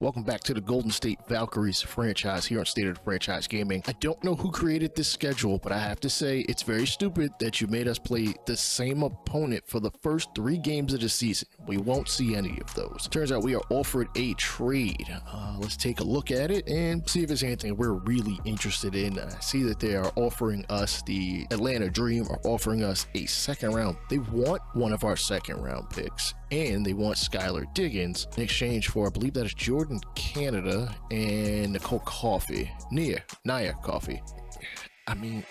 Welcome back to the Golden State Valkyries franchise here on State of the Franchise Gaming. I don't know who created this schedule, but I have to say it's very stupid that you made us play the same opponent for the first 3 games of the season. We won't see any of those. Turns out we are offered a trade. Let's take a look at it and see if there's anything we're really interested in. I see that they are offering us, the Atlanta Dream are offering us a second round. They want one of our second round picks, and they want Skylar Diggins in exchange for, I believe that is Jordan Canada and Nicole Naya Coffee. I mean,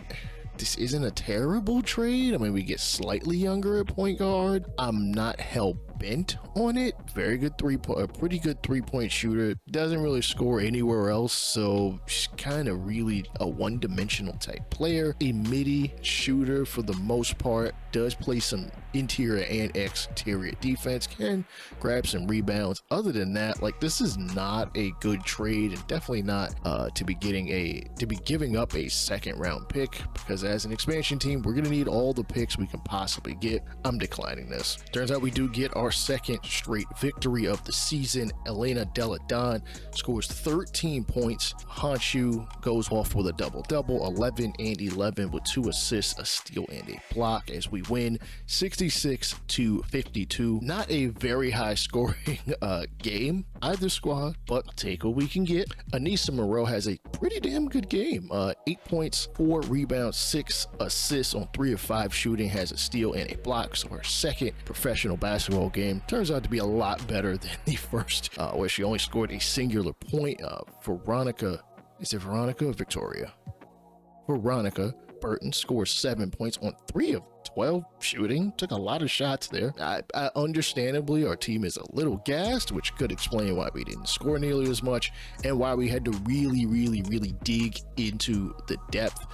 this isn't a terrible trade. I mean, we get slightly younger at point guard. I'm not hell-bent on it. Very good pretty good three-point shooter. Doesn't really score anywhere else, so she's kind of really a one-dimensional type player. A midi shooter for the most part. Does play some interior and exterior defense. Can grab some rebounds. Other than that, like, this is not a good trade, and definitely not to be giving up a second-round pick, because as an expansion team, we're gonna need all the picks we can possibly get. I'm declining this. Turns out we do get our second straight victory of the season. Elena Delle Donne scores 13 points. Honshu goes off with a double-double, 11 and 11 with 2 assists, a steal, and a block as we win 66-52. Not a very high scoring game, either squad, but I'll take what we can get. Anissa Moreau has a pretty damn good game. 8 points, 4 rebounds, 6 assists on 3 of 5 shooting, has a steal and a block. So her second professional basketball game turns out to be a lot better than the first, where she only scored a singular point. Veronica Burton scores 7 points on 3 of 12 shooting. Took a lot of shots there. Understandably, our team is a little gassed, which could explain why we didn't score nearly as much and why we had to really dig into the depth,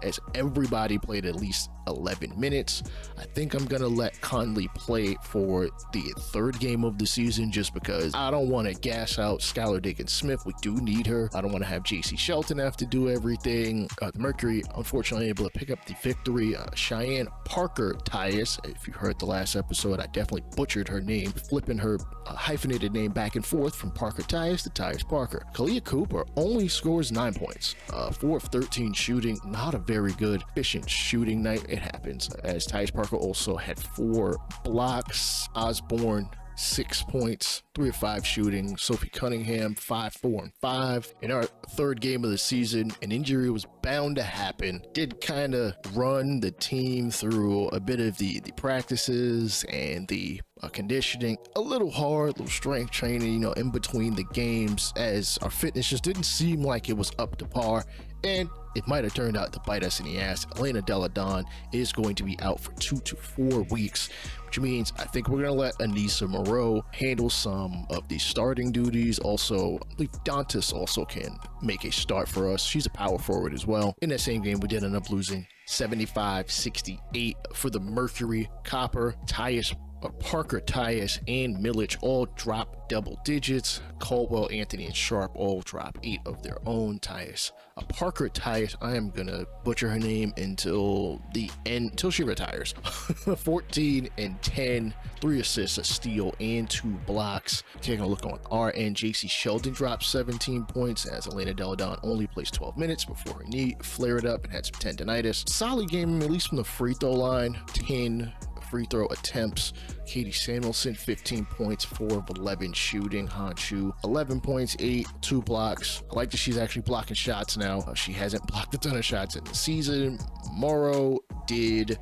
as everybody played at least 11 minutes. I think I'm gonna let Conley play for the 3rd game of the season, just because I don't want to gas out Skylar Diggins Smith. We do need her. I don't want to have JC Shelton have to do everything. The Mercury, unfortunately, able to pick up the victory. Cheyenne Parker Tyus, if you heard the last episode, I definitely butchered her name, flipping her hyphenated name back and forth from Parker Tyus to Tyus Parker. Kalia Cooper only scores 9 points, 4 of 13 shooting. Not a very good, efficient shooting night. It happens, as Tyus Parker also had 4 blocks. Osborne, 6 points, 3 of 5 shooting. Sophie Cunningham, 5, 4, and 5. In our 3rd game of the season, an injury was bound to happen. Did kind of run the team through a bit of the practices and the conditioning a little hard, little strength training, in between the games, as our fitness just didn't seem like it was up to par, and it might have turned out to bite us in the ass. Elena Delle Donne is going to be out for 2 to 4 weeks, which means I think we're going to let Anissa Moreau handle some of the starting duties. Also, I believe Dantas also can make a start for us. She's a power forward as well. In that same game, we did end up losing 75-68 for the Mercury. Copper, Parker Tyus, and Milic all drop double digits. Caldwell, Anthony, and Sharp all drop 8 of their own. Parker Tyus, I am gonna butcher her name until the end, until she retires. 14 and 10, 3 assists, a steal, and 2 blocks. Taking a look on our end, JC Sheldon dropped 17 points, as Elena Delle Donne only plays 12 minutes before her knee flared up and had some tendonitis. Solid game, at least from the free throw line. 10 free throw attempts. Katie Samuelson, 15 points, 4 of 11 shooting. Honshu, 11 points, 2 blocks. I like that she's actually blocking shots now. She hasn't blocked a ton of shots in the season. Morrow did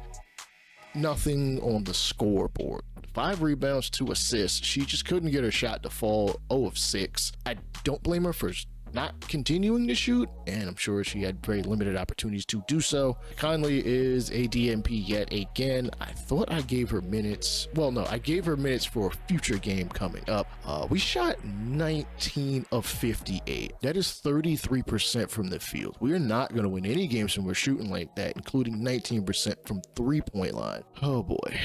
nothing on the scoreboard. 5 rebounds, 2 assists. She just couldn't get her shot to fall. 0 of 6. I don't blame her for not continuing to shoot, and I'm sure she had very limited opportunities to do so. Conley is a DNP yet again. I thought I gave her minutes. Well, no, I gave her minutes for a future game coming up. We shot 19 of 58. That is 33% from the field. We are not going to win any games when we're shooting like that, including 19% from 3-point line. Oh boy.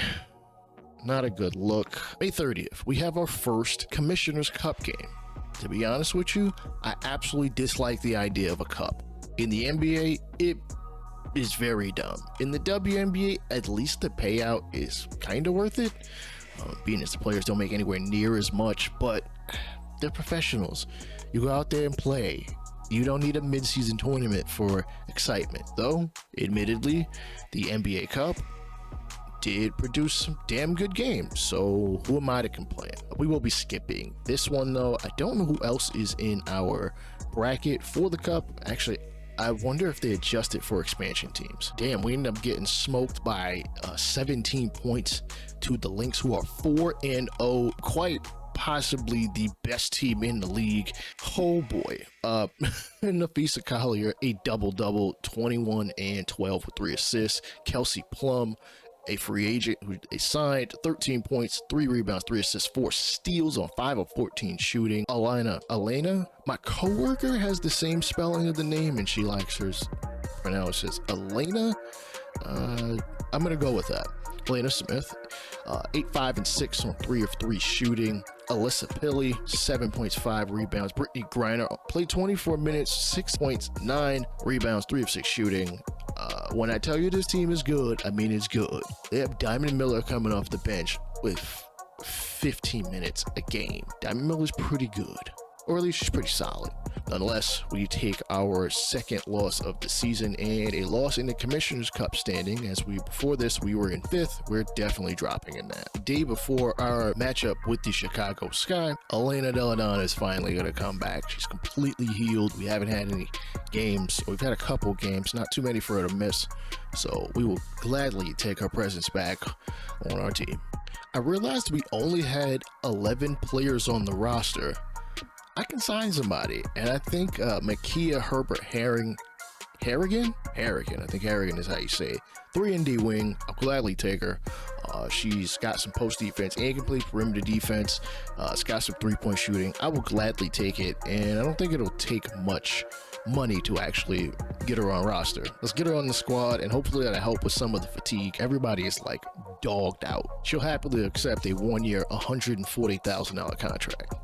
Not a good look. May 30th, we have our first Commissioner's Cup game. To be honest with you, I absolutely dislike the idea of a cup. In the NBA, it is very dumb. In the WNBA, at least the payout is kind of worth it, being as the players don't make anywhere near as much, but They're professionals. You go out there and play. You don't need a mid-season tournament for excitement. Though, admittedly, the NBA Cup did produce some damn good games, so who am I to complain? We will be skipping this one, though. I don't know who else is in our bracket for the Cup. Actually, I wonder if they adjusted for expansion teams. Damn, we ended up getting smoked by 17 points to the Lynx, who are 4-0, quite possibly the best team in the league. Oh boy. Nafisa Collier, a double-double, 21 and 12 with 3 assists. Kelsey Plum, a free agent who they signed, 13 points, 3 rebounds, 3 assists, 4 steals on 5 of 14 shooting. Elena, my coworker has the same spelling of the name and she likes hers pronounced as Elena. I'm gonna go with that. Elena Smith, 8, 5, and 6 on 3 of 3 shooting. Alyssa Pilley, 7 points, 5 rebounds. Brittany Griner played 24 minutes, 6 points, 9 rebounds, 3 of 6 shooting. When I tell you this team is good, I mean it's good. They have Diamond Miller coming off the bench with 15 minutes a game. Diamond Miller's pretty good, or at least she's pretty solid. Nonetheless, we take our second loss of the season and a loss in the Commissioner's Cup standing, as before this we were in 5th. We're definitely dropping in that. The day before our matchup with the Chicago Sky, Elena Deladon is finally going to come back. She's completely healed. We haven't had any games. We've had a couple games, not too many for her to miss, so we will gladly take her presence back on our team. I realized we only had 11 players on the roster. I can sign somebody, and I think Makia Herbert Harrigan, I think Harrigan is how you say it. 3-and-D wing, I'll gladly take her. She's got some post defense and complete perimeter defense. It's got some 3-point shooting. I will gladly take it, and I don't think it'll take much money to actually get her on roster. Let's get her on the squad, and hopefully that'll help with some of the fatigue. Everybody is like dogged out. She'll happily accept a 1-year, $140,000 contract.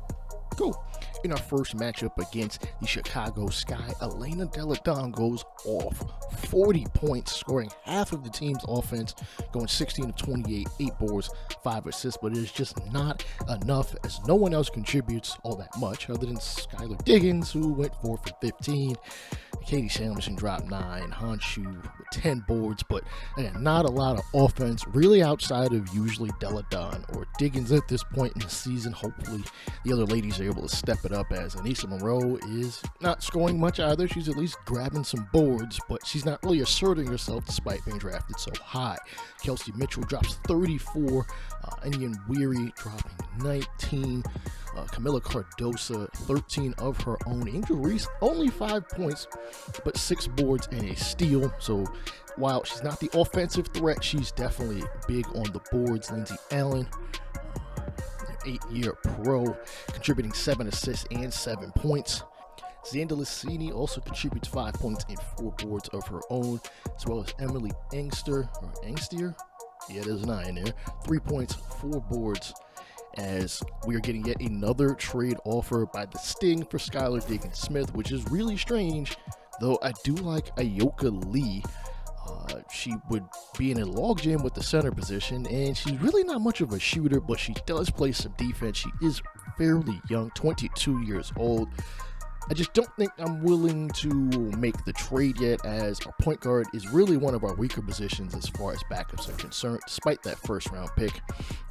Cool. In our first matchup against the Chicago Sky, Elena Deladon goes off 40 points, scoring half of the team's offense, going 16 of 28, 8 boards, 5 assists, but it is just not enough as no one else contributes all that much other than Skylar Diggins, who went 4 for 15. Katie Samuelson dropped 9, Honshu with 10 boards, but again, not a lot of offense really outside of usually Deladon or Diggins at this point in the season. Hopefully the other ladies are able to step it up, as Anissa Monroe is not scoring much either. She's at least grabbing some boards, but she's not really asserting herself despite being drafted so high. Kelsey Mitchell drops 34, Enian Weary dropping 19, Camila Cardosa 13 of her own. Angel Reese only 5 points, but 6 boards and a steal. So while she's not the offensive threat, she's definitely big on the boards. Lindsay Allen, 8-year pro, contributing 7 assists and 7 points. Xander Lissini also contributes 5 points and 4 boards of her own, as well as Emily Angstier. Yeah, there's an I in there. 3 points, 4 boards, as we are getting yet another trade offer by the Sting for Skylar Diggins Smith, which is really strange, though I do like Ayoka Lee. She would be in a logjam with the center position, and she's really not much of a shooter, but she does play some defense. She is fairly young, 22 years old. I just don't think I'm willing to make the trade yet, as our point guard is really one of our weaker positions as far as backups are concerned, despite that first round pick.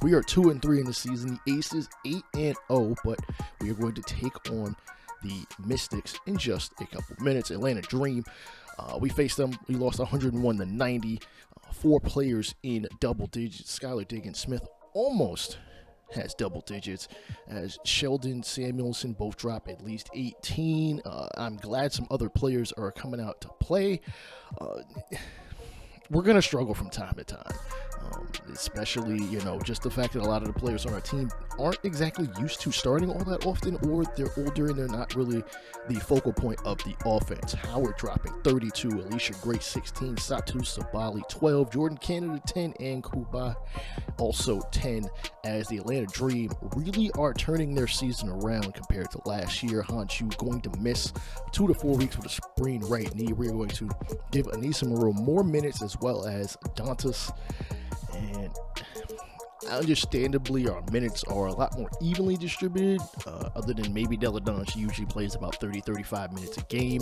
We are 2-3 in the season. The Aces 8-0, but we are going to take on the Mystics in just a couple minutes. Atlanta Dream, we faced them. We lost 101-90. 4 players in double digits. Skylar Diggins Smith almost has double digits, as Sheldon Samuelson both drop at least 18. I'm glad some other players are coming out to play. We're going to struggle from time to time, especially, just the fact that a lot of the players on our team aren't exactly used to starting all that often, or they're older and they're not really the focal point of the offense. Howard dropping 32, Alicia Gray 16, Satu Sabali 12, Jordan Canada 10, and Kuba also 10, as the Atlanta Dream really are turning their season around compared to last year. Honshu going to miss 2 to 4 weeks with a sprained right knee. We're going to give Anissa Monroe more minutes, as well as Dantas. And Understandably, our minutes are a lot more evenly distributed, other than maybe Delle Donne. She usually plays about 30-35 minutes a game.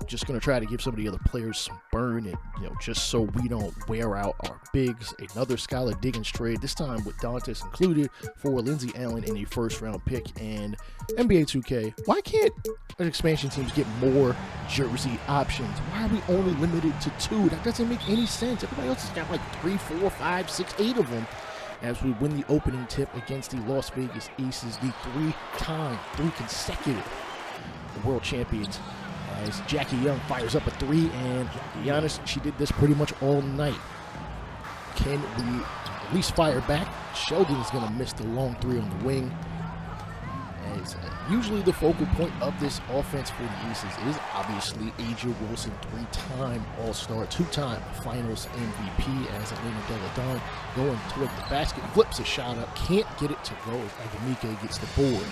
Just going to try to give some of the other players some burn, and just so we don't wear out our bigs. Another Skylar Diggins trade, this time with Dantas included, for Lindsey Allen and a first-round pick. And NBA2K, why can't expansion teams get more jersey options? Why are we only limited to 2? That doesn't make any sense. Everybody else has got like 3, 4, 5, 6, 8 of them. As we win the opening tip against the Las Vegas Aces, the 3 consecutive world champions. As Jackie Young fires up a 3, and to be honest, she did this pretty much all night. Can we at least fire back? Sheldon is going to miss the long 3 on the wing. As usually the focal point of this offense for the Aces is obviously A'ja Wilson, 3-time All-Star, 2-time Finals MVP, as Elena Delle Donne going toward the basket, flips a shot up, can't get it to go as Agamike gets the board.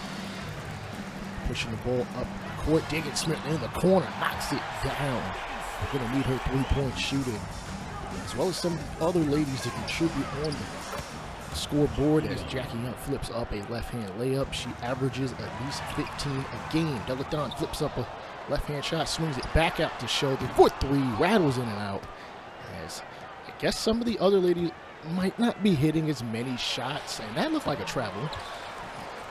Pushing the ball up the court, Diggins Smith in the corner, knocks it down. We're going to need her 3-point shooting, as well as some other ladies to contribute on the scoreboard, as Jackie Young flips up a left-hand layup. She averages at least 15 a game. Delle Donne flips up a left-hand shot, swings it back out to Sheldon for 3, rattles in and out. As I guess some of the other ladies might not be hitting as many shots, and that looked like a travel.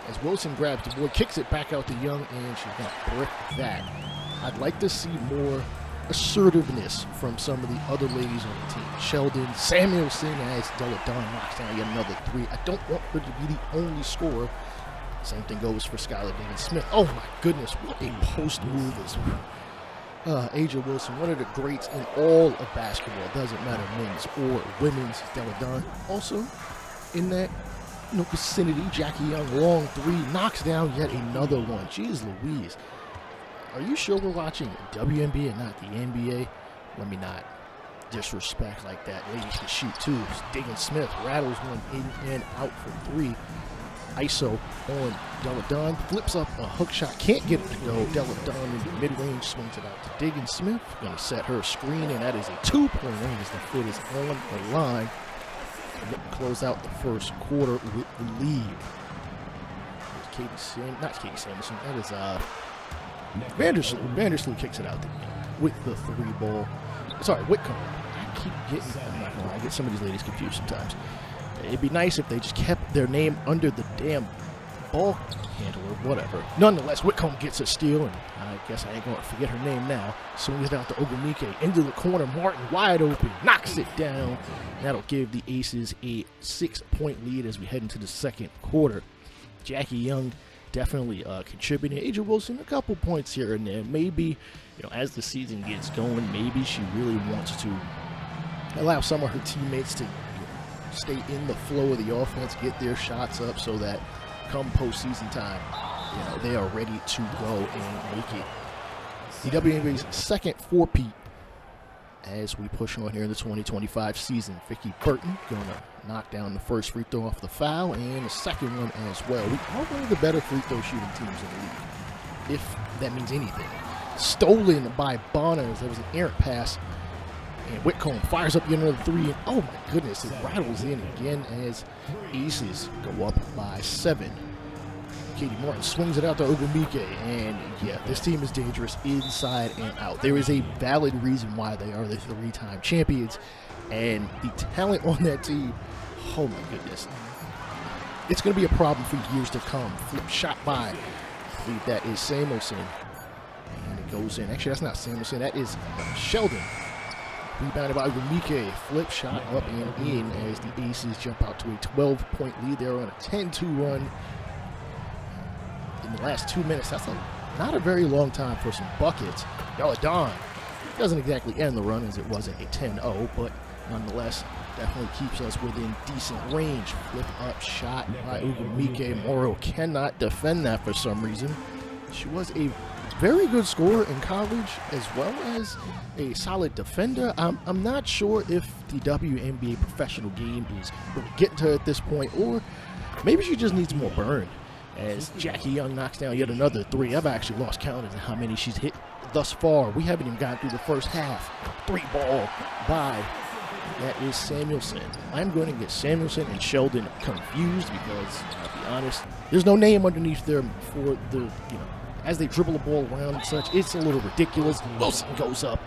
As Wilson grabs the board, kicks it back out to Young, and she's going to brick that. I'd like to see more assertiveness from some of the other ladies on the team. Sheldon, Samuelson, as Delle Donne knocks down yet another 3. I don't want her to be the only scorer. Same thing goes for Skylar Diggins Smith. Oh my goodness, what a post move is A'ja Wilson, one of the greats in all of basketball. Doesn't matter men's or women's. Delle Donne also in that vicinity. Jackie Young, long 3, knocks down yet another one. Jeez Louise. Are you sure we're watching WNBA and not the NBA? Let me not disrespect like that. Ladies can shoot too. Diggins Smith rattles one in and out for 3. ISO on Delle Donne, flips up a hook shot, can't get it to go. Delle Donne in the mid-range, swings it out to Diggins Smith. Going to set her screen, and that is a 2-point range as the foot is on the line. Close out the first quarter with the lead. Not Katie Samuelson, that is Vandersloot. Vandersloot kicks it out with the 3 ball. Sorry, Whitcomb. I'm not gonna lie, I get some of these ladies confused sometimes. It'd be nice if they just kept their name under the damn ball handler, whatever. Nonetheless, Whitcomb gets a steal, and I guess I ain't gonna forget her name now. Swings it out to Agamike into the corner. Martin wide open, knocks it down. That'll give the Aces a 6-point lead as we head into the second quarter. Jackie Young definitely contributing. A'ja Wilson, a couple points here and there. Maybe, as the season gets going, maybe she really wants to allow some of her teammates to stay in the flow of the offense, get their shots up so that come postseason time, they are ready to go and make it. The WNBA's second 4-peat as we push on here in the 2025 season. Vicky Burton going to knock down the first free throw off the foul, and the second one as well. We are one of the better free throw shooting teams in the league, if that means anything. Stolen by Bonner as there was an errant pass, and Whitcomb fires up yet another 3, and oh my goodness, it rattles in again as Aces go up by 7. Katie Martin swings it out to Agamike, and yeah, this team is dangerous inside and out. There is a valid reason why they are the 3-time champions, and the talent on that team, oh my goodness. It's going to be a problem for years to come. Flip shot by, I believe that is Samuelson, and it goes in. Actually, that's not Samuelson, that is Sheldon. Rebounded by Agamike, flip shot up and in as the Aces jump out to a 12-point lead. They're on a 10-2 run. In the last 2 minutes, that's not a very long time for some buckets. Delle Donne doesn't exactly end the run as it wasn't a 10-0, but nonetheless, definitely keeps us within decent range. Flip up shot by Agamike. Morrow cannot defend that for some reason. She was a very good scorer in college as well as a solid defender. I'm not sure if the WNBA professional game is really getting to her at this point, or maybe she just needs more burn. As Jackie Young knocks down yet another 3. I've actually lost count of how many she's hit thus far. We haven't even gotten through the first half. 3 ball by That is Samuelson. I'm going to get Samuelson and Sheldon confused because, I'll be honest, there's no name underneath there for the, as they dribble the ball around and such. It's a little ridiculous. Wilson goes up,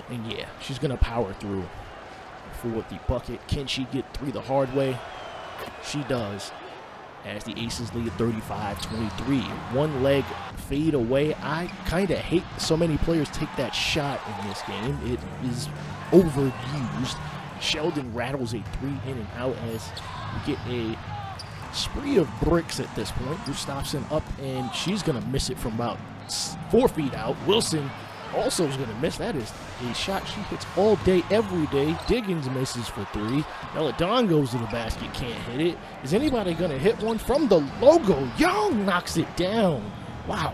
and yeah, she's going to power through for the bucket. Can she get three the hard way? She does, as the Aces lead 35-23. One leg fade away. I kind of hate so many players take that shot in this game. It is overused. Sheldon rattles a three in and out as we get a spree of bricks at this point. Gustafsson up, and she's going to miss it from about 4 feet out. Wilson also is going to miss. That is a shot she hits all day, every day. Diggins misses for three. Deladon goes to the basket, can't hit it. Is anybody going to hit one from the logo? Young knocks it down. Wow.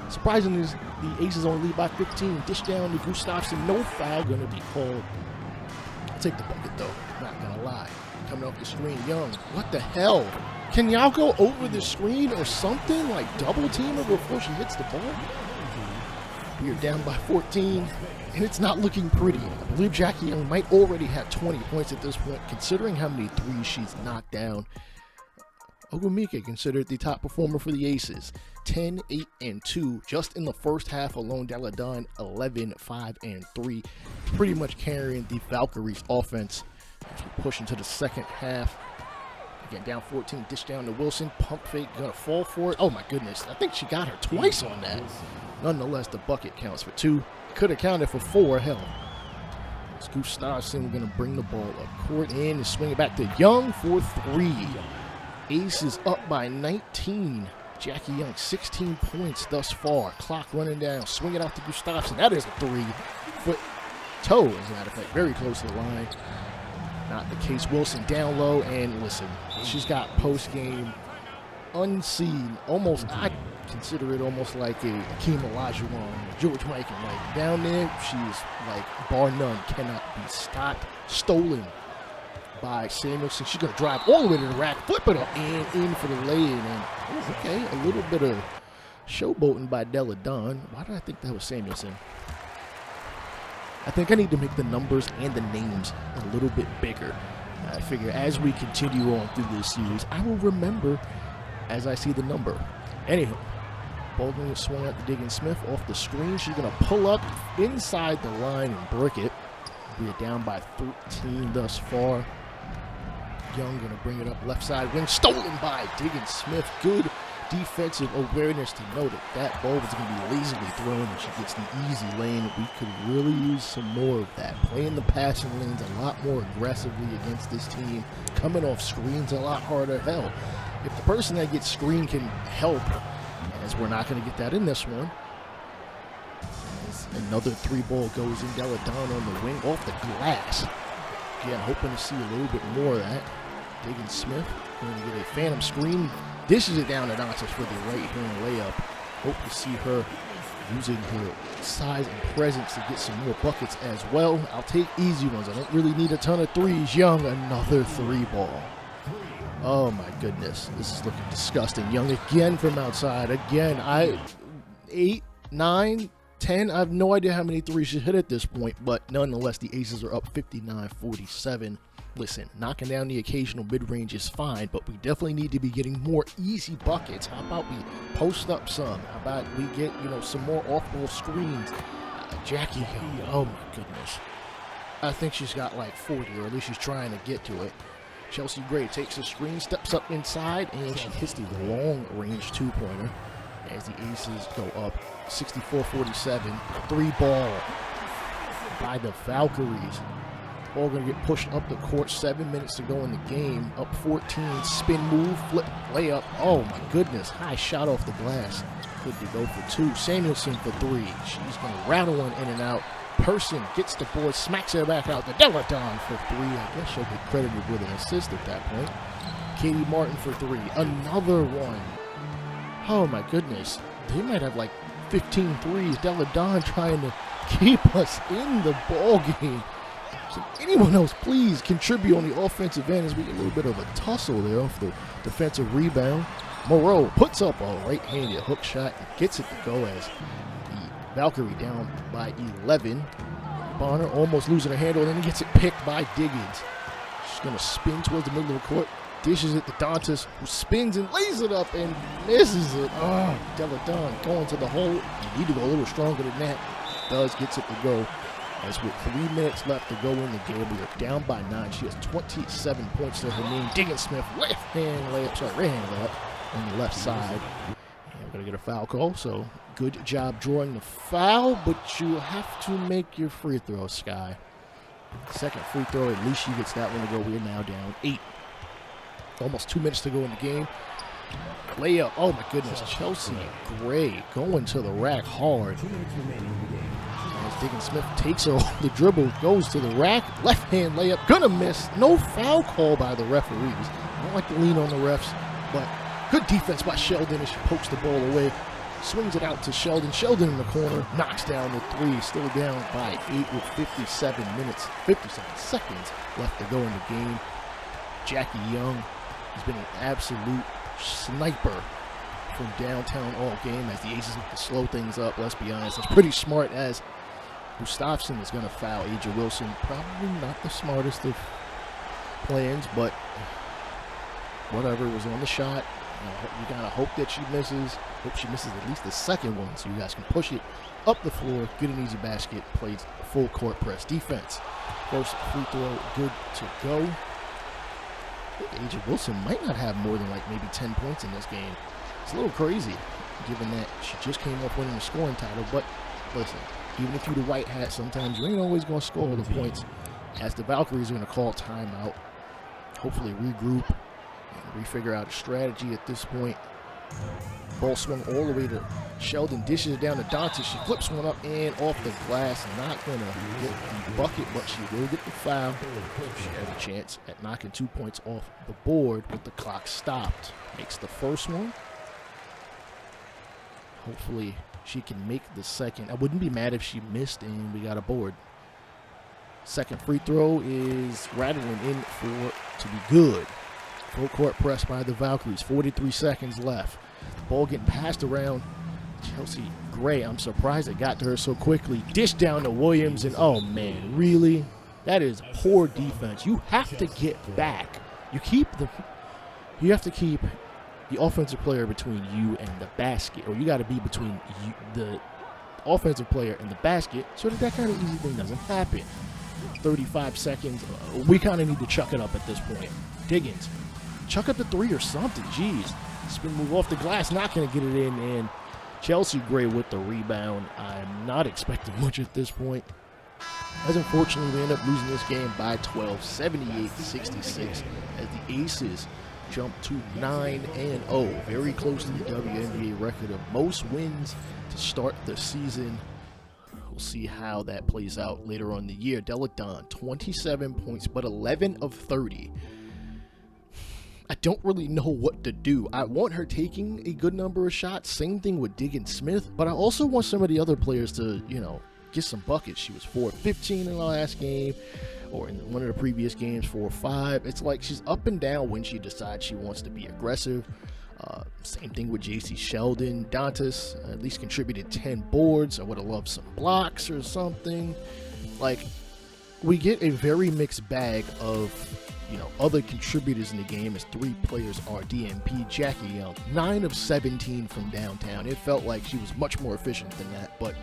Surprisingly, the Aces only lead by 15. Dish down to Gustafsson. No foul going to be called. I'll take the bucket, though. Not going to lie. Coming off the screen, Young. What the hell? Can y'all go over the screen or something? Like double team her before she hits the ball? We are down by 14, and it's not looking pretty. I believe Jackie Young might already have 20 points at this point, considering how many threes she's knocked down. Ogumike considered the top performer for the Aces. 10, 8, and 2 just in the first half alone. Deladon 11, 5, and 3. Pretty much carrying the Valkyries offense as we push into the second half. Again, down 14, dish down to Wilson. Pump fake, gonna fall for it. Oh my goodness, I think she got her twice on that. Nonetheless, the bucket counts for 2. Could have counted for 4, hell. Gustafsson gonna bring the ball up court in and swing it back to Young for 3. Aces up by 19. Jackie Young, 16 points thus far. Clock running down. Swing it out to Gustafsson. That is a 3-foot toe, as a matter of fact. Very close to the line. Not the case. Wilson down low, and listen, she's got post-game unseen. Almost, I consider it almost like a Akeem Olajuwon, George Michael. Like, down there, she's like, bar none, cannot be stopped. Stolen by Samuelson. She's going to drive all the way to the rack, flip it up, and in for the lay-in. And, okay, a little bit of showboating by Deladon. Why did I think that was Samuelson? I think I need to make the numbers and the names a little bit bigger. I figure as we continue on through this series, I will remember as I see the number. Anyhow, ball going to swing out to Diggins Smith off the screen. She's going to pull up inside the line and brick it. We are down by 13 thus far. Young going to bring it up left side wing, stolen by Diggins Smith. Good defensive awareness to know that that ball was going to be lazily thrown and she gets the easy lane. We could really use some more of that. Playing the passing lanes a lot more aggressively against this team. Coming off screens a lot harder. Hell, if the person that gets screened can help, as we're not going to get that in this one. Another 3-ball goes in. Deladon on the wing off the glass. Again, hoping to see a little bit more of that. Diggins Smith going to get a phantom screen. Dishes it down to Nonces for the right-hand layup. Hope to see her using her size and presence to get some more buckets as well. I'll take easy ones. I don't really need a ton of threes. Young, another 3-ball. Oh my goodness. This is looking disgusting. Young again from outside. Again, 8, 9, 10. I have no idea how many threes she hit at this point, but nonetheless, the Aces are up 59-47. Listen, knocking down the occasional mid-range is fine, but we definitely need to be getting more easy buckets. How about we post up some? How about we get, some more off-ball screens? Jackie Young, oh my goodness. I think she's got like 40, or at least she's trying to get to it. Chelsea Gray takes a screen, steps up inside, and she hits the long-range 2-pointer as the Aces go up 64-47. 3-ball by the Valkyries. Ball going to get pushed up the court. 7 minutes to go in the game. Up 14. Spin move. Flip. Layup. Oh, my goodness. High shot off the glass. Good to go for 2. Samuelson for 3. She's going to rattle one in and out. Person gets the board. Smacks her back out to Deladon for 3. I guess she'll get credited with an assist at that point. Katie Martin for 3. Another one. Oh, my goodness. They might have like 15 threes. Deladon trying to keep us in the ball game. Can anyone else please contribute on the offensive end as we get a little bit of a tussle there off the defensive rebound. Moreau puts up a right-handed hook shot and gets it to go as the Valkyrie down by 11. Bonner almost losing her handle, and then gets it picked by Diggins. She's going to spin towards the middle of the court. Dishes it to Dantas, who spins and lays it up and misses it. Oh, Delle Donne going to the hole. You need to go a little stronger than that. Does gets it to go. As with 3 minutes left to go in the game, we are down by 9. She has 27 points to her name. Diggins-Smith, right hand layup on the left side. And we're going to get a foul call, so good job drawing the foul, but you have to make your free throw, Sky. Second free throw, at least she gets that one to go. We are now down 8. Almost 2 minutes to go in the game. Layup. Oh, my goodness. Chelsea Gray going to the rack hard. As Diggins-Smith takes her off the dribble, goes to the rack. Left-hand layup. Gonna miss. No foul call by the referees. I don't like to lean on the refs, but good defense by Sheldon as she pokes the ball away. Swings it out to Sheldon. Sheldon in the corner. Knocks down the 3. Still down by 8 with 57 seconds left to go in the game. Jackie Young has been an absolute sniper from downtown all game as the Aces have to slow things up. Let's be honest, it's pretty smart as Gustafson is going to foul Aja Wilson. Probably not the smartest of plans, but whatever, was on the shot. You gotta hope that she misses. Hope she misses at least the second one so you guys can push it up the floor, get an easy basket, plays full court press defense. First free throw good to go. I think Aja Wilson might not have more than like maybe 10 points in this game. It's a little crazy given that she just came off winning the scoring title, but listen, even if you're the white hat, sometimes you ain't always going to score all the points, as the Valkyries are going to call timeout, hopefully regroup and refigure out a strategy at this point. Ball swung all the way to Sheldon, dishes it down to Dantas. She flips one up and off the glass. Not going to get the bucket, but she will get the foul. She has a chance at knocking 2 points off the board with the clock stopped. Makes the first one. Hopefully she can make the second. I wouldn't be mad if she missed and we got a board. Second free throw is rattling in to be good. Full court press by the Valkyries. 43 seconds left. Ball getting passed around. Chelsea Gray, I'm surprised it got to her so quickly. Dish down to Williams, and oh man, really? That is poor defense. You have to get back. You have to keep the offensive player between you and the basket, or you got to be between you, the offensive player and the basket, so that kind of easy thing doesn't happen. 35 seconds. We kind of need to chuck it up at this point. Diggins, chuck up the 3 or something. Jeez. Spin move off the glass, not going to get it in, and Chelsea Gray with the rebound. I'm not expecting much at this point. As unfortunately, we end up losing this game by 12, 78-66, as the Aces jump to 9-0, very close to the WNBA record of most wins to start the season. We'll see how that plays out later on in the year. Delle Donne, 27 points, but 11 of 30. I don't really know what to do. I want her taking a good number of shots. Same thing with Diggins-Smith, but I also want some of the other players to, get some buckets. She was 4-15 in the last game, or in one of the previous games, 4-5. It's like she's up and down when she decides she wants to be aggressive. Same thing with JC Sheldon. Dantas at least contributed 10 boards. I would have loved some blocks or something. Like, we get a very mixed bag of other contributors in the game, as 3 players are DNP. Jackie Young, 9 of 17 from downtown. It felt like she was much more efficient than that, but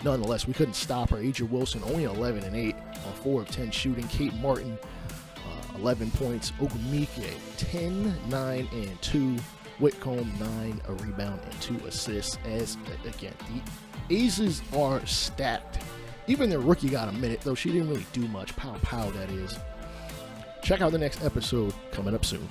nonetheless, we couldn't stop her. Aja Wilson, only 11 and 8 on 4 of 10 shooting. Kate Martin, 11 points. Ogumike, 10, 9, and 2. Whitcomb, 9, a rebound, and 2 assists. As, again, the Aces are stacked. Even their rookie got a minute, though she didn't really do much. Pow, that is. Check out the next episode coming up soon.